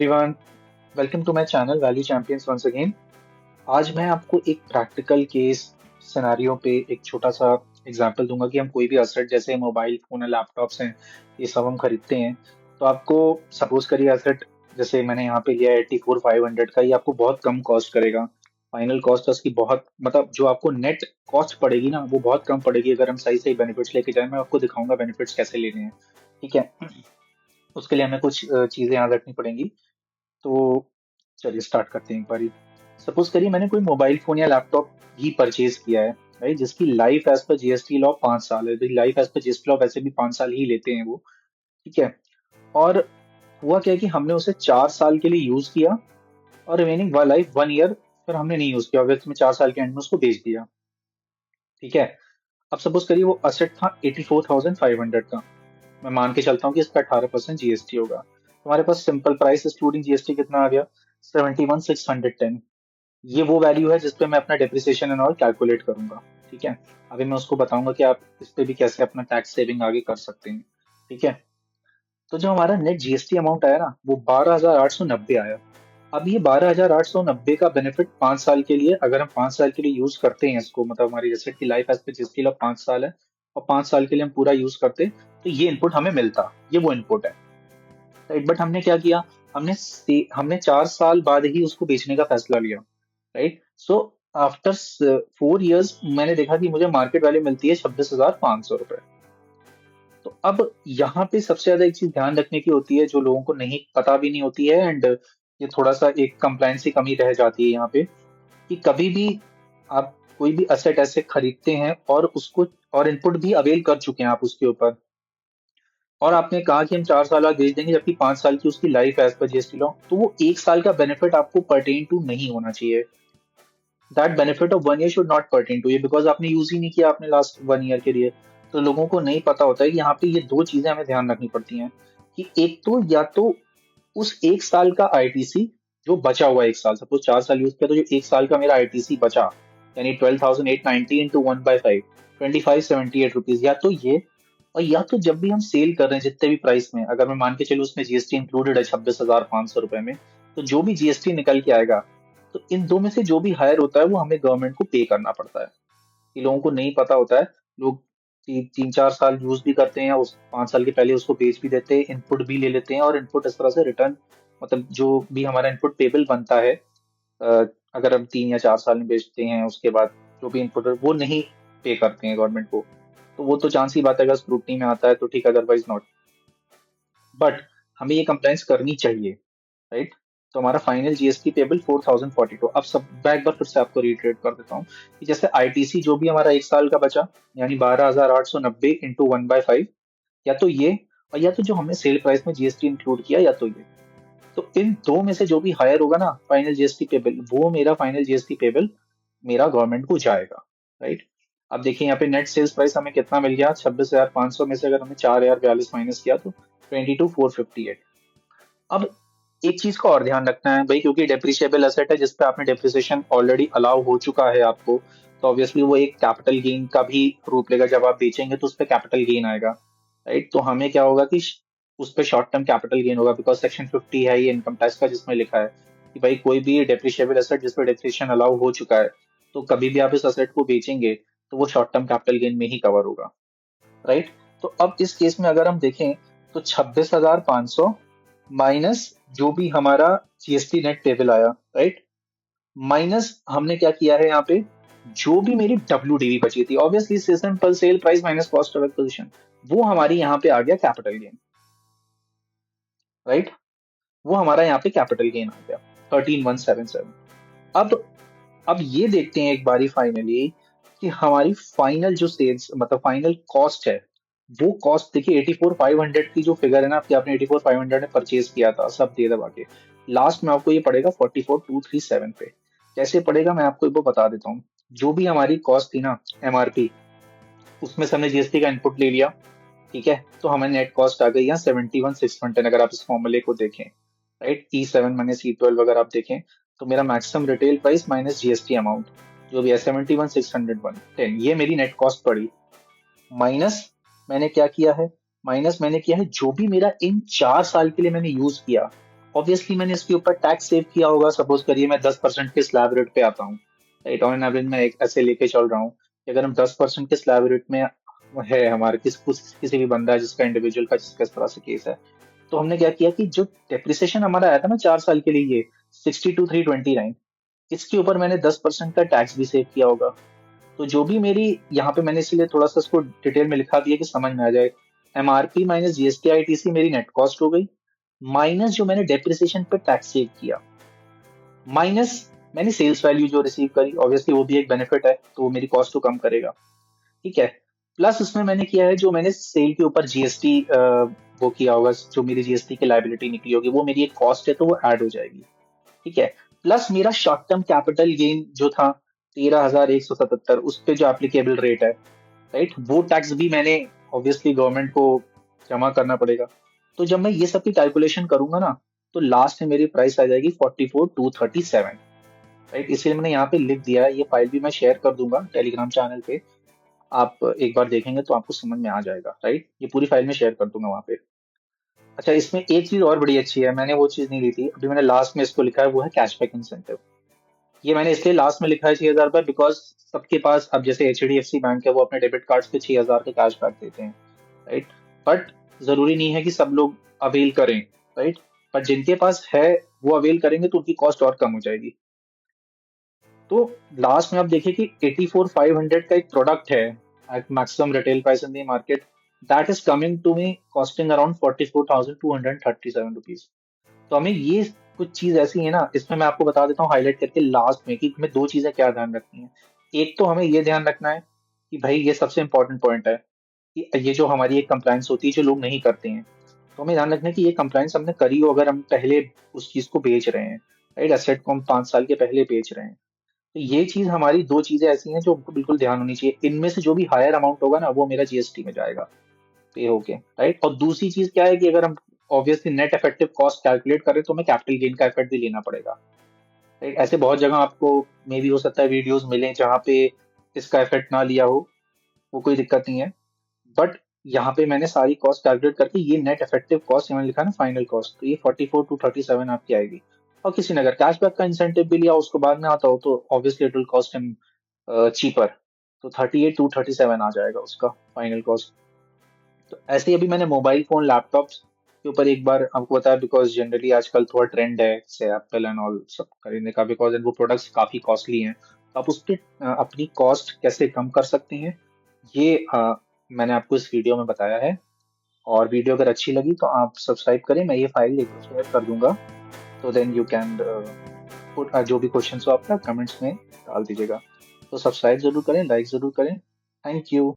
Everyone, welcome to my channel value champions once again. आज मैं आपको एक प्रैक्टिकल केस सिनेरियो पे एक छोटा सा एग्जांपल दूंगा कि हम कोई भी असेट जैसे मोबाइल फोन या लैपटॉप्स हैं, ये सब हम खरीदते हैं। तो आपको सपोज करिए असेट जैसे मैंने यहाँ पे लिया 84,500 का, ये आपको बहुत कम कॉस्ट करेगा। फाइनल कॉस्ट उसकी बहुत मतलब जो आपको नेट कॉस्ट पड़ेगी ना, वो बहुत कम पड़ेगी अगर हम सही सही बेनिफिट्स लेके जाए। मैं आपको दिखाऊंगा बेनिफिट्स कैसे लेने हैं। ठीक है। उसके लिए हमें कुछ चीजें याद रखनी पड़ेंगी। तो चलिए स्टार्ट करते हैं एक बारी। सपोज करिए मैंने कोई मोबाइल फोन या लैपटॉप ही परचेज किया है, राइट, जिसकी life as per GST law 5 साल है। तो life as per GST law वैसे भी 5 साल ही लेते हैं वो। ठीक है। और हुआ क्या है कि हमने उसे 4 साल के लिए यूज किया और रिमेनिंग लाइफ 1 ईयर फिर हमने नहीं यूज किया, ऑब्वियसली में 4 साल के एंड में उसको बेच दिया। ठीक है। अब सपोज करिए वो असेट था 84,500 का। मैं मान के चलता हूँ कि इसका 18% जीएसटी होगा। तुम्हारे पास सिंपल प्राइस एक्सक्लूडिंग जीएसटी कितना आ गया? 71,610। ये वो वैल्यू है जिसपे मैं अपना डेप्रिसिएशन एंड ऑल कैलकुलेट करूंगा। ठीक है। अभी मैं उसको बताऊंगा कि आप इस पे भी कैसे अपना टैक्स सेविंग आगे कर सकते हैं। ठीक है। तो जो हमारा नेट जीएसटी अमाउंट आया ना, वो 12,890 आया। अब ये 12,890 का बेनिफिट 5 साल के लिए, अगर हम 5 साल के लिए यूज करते हैं इसको, मतलब हमारी एसेट की लाइफ एज पे जीएसटी ला 5 साल है और 5 साल के लिए हम पूरा यूज करते, तो ये इनपुट हमें मिलता, ये वो इनपुट है। राइट। बट हमने क्या किया, हमने 4 साल बाद ही उसको बेचने का फैसला लिया। राइट। सो आफ्टर 4 इयर्स मैंने देखा कि मुझे मार्केट वैल्यू मिलती है 26,500 रुपए। तो अब यहाँ पे सबसे ज्यादा एक चीज ध्यान रखने की होती है जो लोगों को नहीं पता भी नहीं होती है, एंड ये थोड़ा सा एक कंप्लायंस की कमी रह जाती है यहाँ पे, कि कभी भी आप कोई भी असेट ऐसे खरीदते हैं और उसको और इनपुट भी अवेल कर चुके हैं आप उसके ऊपर, और आपने कहा कि हम 4 साल बाद बेच देंगे जबकि 5 साल की उसकी life as per GST law, तो वो 1 साल का बेनिफिट आपको पर्टेन टू नहीं होना चाहिए। That benefit of 1 year should not pertain to ये, बिकॉज आपने यूज ही नहीं किया आपने लास्ट 1 ईयर के लिए। तो लोगों को नहीं पता होता है कि यहाँ पे ये दो चीजें हमें ध्यान रखनी पड़ती हैं, कि एक तो या तो उस 1 साल का आईटीसी जो बचा हुआ 1 साल, सपोज 4 साल यूज किया तो जो 1 साल का मेरा आईटीसी बचा, यानी 12,890 इंटू 1/5, 2578 रुपीज, या तो ये, और या तो जब भी हम सेल कर रहे हैं जितने भी प्राइस में, अगर मैं मान के चलूँ उसमें जीएसटी इंक्लूडेड है 26,500 रुपए में, तो जो भी जीएसटी निकल के आएगा, तो इन दो में से जो भी हायर होता है वो हमें गवर्नमेंट को पे करना पड़ता है। ये लोगों को नहीं पता होता है। लोग 3-4 साल यूज भी करते हैं, उस 5 साल के पहले उसको बेच भी देते हैं, इनपुट भी ले लेते हैं, और इनपुट इस तरह से रिटर्न, मतलब जो भी हमारा इनपुट पेबल बनता है, अ, अगर हम 3 या 4 साल में बेचते हैं उसके बाद जो भी इनपुट वो नहीं पे करते हैं गवर्नमेंट को, तो वो तो चांस ही बात है, अगर स्क्रूटनी में आता है तो ठीक, अदरवाइज नॉट। बट हमें ये कंप्लायंस करनी चाहिए। राइट। तो हमारा फाइनल जीएसटी पेबल 4,042। अब सब मैं एक बार फिर से आपको रिट्रेट कर देता हूँ कि जैसे आईटीसी जो भी हमारा 1 साल का बचा, यानी 12,890 इंटू 1/5, या तो ये, और या तो जो हमने सेल प्राइस में जीएसटी इंक्लूड किया, या तो ये। तो इन दो में से जो भी हायर होगा ना फाइनल जीएसटी पेबल, वो मेरा फाइनल जीएसटी पेबल मेरा गवर्नमेंट को जाएगा। राइट। अब देखिए यहाँ पे नेट सेल्स प्राइस हमें कितना मिल गया, 26,500 में से अगर हमने 4,042 माइनस किया तो 22,458। अब एक चीज का और ध्यान रखना है भाई, क्योंकि डेप्रिशिएबल एसेट है जिसपे आपने डेप्रिसिएशन ऑलरेडी अलाउ हो चुका है आपको, तो ऑब्वियसली वो एक कैपिटल गेन का भी रूप लेगा। जब आप बेचेंगे तो उस पर कैपिटल गेन आएगा। राइट। तो हमें क्या होगा कि उस पर शॉर्ट टर्म कैपिटल गेन होगा, बिकॉज सेक्शन 50 है ये इनकम टैक्स का, जिसमें लिखा है कि भाई कोई भी डेप्रिशिएबल एसेट जिसपे डेप्रिसिएशन अलाउ हो चुका है, तो कभी भी आप इस एसेट को बेचेंगे तो वो शॉर्ट टर्म कैपिटल गेन में ही कवर होगा। राइट। तो अब इस केस में अगर हम देखें तो 26,500 माइनस जो भी हमारा जीएसटी नेट टेबल आया, राइट, माइनस हमने क्या किया है यहाँ पे, जो भी मेरी डब्ल्यू बची थी, obviously simple sale price minus cost of acquisition, वो हमारी यहाँ पे आ गया कैपिटल गेन। राइट। वो हमारा यहाँ पे कैपिटल गेन आ गया 13,177। अब अब ये देखते हैं एक बारी फाइनली कि हमारी फाइनल जो सेल्स मतलब फाइनल कॉस्ट है, वो कॉस्ट देखिए 84,500 की जो फिगर है ना आपकी, आपने 84,500 में परचेज किया था सब दे दबा के, लास्ट में आपको ये पड़ेगा 44,237 पे। कैसे पड़ेगा मैं आपको एक बार बता देता हूँ। जो भी हमारी कॉस्ट थी ना, एमआरपी, उसमें से हमने जीएसटी का इनपुट ले लिया। ठीक है। तो हमें नेट कॉस्ट आ गई यहाँ 71,610, अगर आप इस फॉर्मूले को देखें। राइट। E7 माइनस E12 अगर आप देखें, तो मेरा maximum retail price minus GST amount जो भी है 71,610, ये मेरी नेट कॉस्ट पड़ी। माइनस मैंने क्या किया है, माइनस मैंने किया है जो भी मेरा इन 4 साल के लिए मैंने यूज किया, ऑब्वियसली मैंने इसके ऊपर टैक्स सेव किया होगा। सपोज करिए मैं 10% के स्लैब रेट पे आता हूँ, राइट, ऑन एवरेज मैं एक ऐसे लेके चल रहा हूँ कि अगर हम 10% के स्लैब रेट में है हमारे किसी भी बंदा है जिसका इंडिविजुअल का जिसका इस तरह से केस है, तो हमने क्या किया कि जो डेप्रिसिएशन हमारा आया था ना 4 साल के लिए, ये 62,329, इसके ऊपर मैंने 10% का टैक्स भी सेव किया होगा। तो जो भी मेरी यहाँ पे मैंने इसलिए थोड़ा सा इसको डिटेल में लिखा दिया कि समझ में आ जाए। एमआरपी माइनस जीएसटी आईटीसी मेरी नेट कॉस्ट हो गई, माइनस जो मैंने डेप्रिसिएशन पे टैक्स सेव किया, माइनस मैंने सेल्स वैल्यू जो रिसीव करी, ऑब्वियसली वो भी एक बेनिफिट है तो वो मेरी कॉस्ट को कम करेगा, ठीक है। प्लस उसमें मैंने किया है जो मैंने सेल के ऊपर जीएसटी वो किया होगा, जो मेरी जीएसटी की लाइबिलिटी निकली होगी वो मेरी एक कॉस्ट है तो वो ऐड हो जाएगी, ठीक है। प्लस मेरा शॉर्ट टर्म कैपिटल गेन जो था 13,177, उस पे जो एप्लीकेबल रेट है, राइट, वो टैक्स भी मैंने ऑब्वियसली गवर्नमेंट को जमा करना पड़ेगा। तो जब मैं ये सब की कैलकुलेशन करूंगा ना, तो लास्ट में मेरी प्राइस आ जाएगी 44,237, राइट। इसलिए मैंने यहाँ पे लिख दिया है, ये फाइल भी मैं शेयर कर दूंगा टेलीग्राम चैनल पे, आप एक बार देखेंगे तो आपको समझ में आ जाएगा, राइट, ये पूरी फाइल में शेयर कर दूंगा वहाँ पे। अच्छा, इसमें एक चीज और बड़ी अच्छी है, मैंने वो चीज नहीं ली थी, अभी मैंने लास्ट में इसको लिखा है, वो है कैशबैक इंसेंटिव। ये मैंने इसलिए लास्ट में लिखा है 6,000 रुपये, बिकॉज सबके पास अब जैसे एचडीएफसी बैंक है वो अपने डेबिट कार्ड पे 6,000 के कैशबैक देते हैं, राइट। बट जरूरी नहीं है कि सब लोग अवेल करें, राइट। पर जिनके पास है वो अवेल करेंगे तो उनकी कॉस्ट और कम हो जाएगी। तो लास्ट में आप देखिए कि 84,500 का एक प्रोडक्ट है at maximum retail price in the market, that is coming to me costing around 44,237 rupees. तो हमें ये कुछ चीज ऐसी है ना, इसमें मैं आपको बता देता हूँ हाईलाइट करके लास्ट में कि हमें दो चीजें क्या ध्यान रखनी है। एक तो हमें ये ध्यान रखना है कि भाई ये सबसे इंपॉर्टेंट पॉइंट है कि ये जो हमारी एक कंप्लायंस होती है जो लोग नहीं करते हैं, तो हमें ध्यान रखना है कि ये कंप्लायंस हमने करी हो अगर हम पहले उस चीज को बेच रहे हैं, राइट, एसेट को हम 5 साल के पहले बेच रहे हैं। तो ये चीज हमारी दो चीजें ऐसी हैं जो हमको बिल्कुल ध्यान होनी चाहिए। इनमें से जो भी हायर अमाउंट होगा ना वो मेरा जीएसटी में जाएगा पे होके, राइट। और दूसरी चीज क्या है कि अगर हम obviously net effective cost calculate करें तो हमें कैपिटल गेन का इफेक्ट भी लेना पड़ेगा, राइट। ऐसे बहुत जगह आपको मे भी हो सकता है वीडियोस मिले जहाँ पे इसका इफेक्ट ना लिया हो, वो कोई दिक्कत नहीं है। बट यहाँ पे मैंने सारी कॉस्ट कैलकुलेट करके ये नेट इफेक्टिव कॉस्ट मैंने लिखा है ना फाइनल कॉस्ट, तो ये 44,237 आपकी आएगी। और किसी ने अगर कैशबैक का इंसेंटिव भी लिया उसको बाद में आता हो तो obviously it will cost him cheaper, तो 38,237 आ जाएगा उसका फाइनल कॉस्ट। तो ऐसे ही अभी मैंने मोबाइल फोन लैपटॉप्स के ऊपर एक बार आपको बताया, बिकॉज जनरली आजकल थोड़ा ट्रेंड है से एप्पल एंड ऑल सब खरीदने का, बिकॉज वो प्रोडक्ट्स काफी कॉस्टली हैं, तो आप उस पर अपनी कॉस्ट कैसे कम कर सकते हैं ये मैंने आपको इस वीडियो में बताया है। और वीडियो अगर अच्छी लगी तो आप सब्सक्राइब करें, मैं ये फाइल लिंक शेयर कर दूंगा, तो देन यू कैन पुट जो भी क्वेश्चन हो आपका कमेंट्स में डाल दीजिएगा। तो सब्सक्राइब जरूर करें, लाइक जरूर करें। Thank you.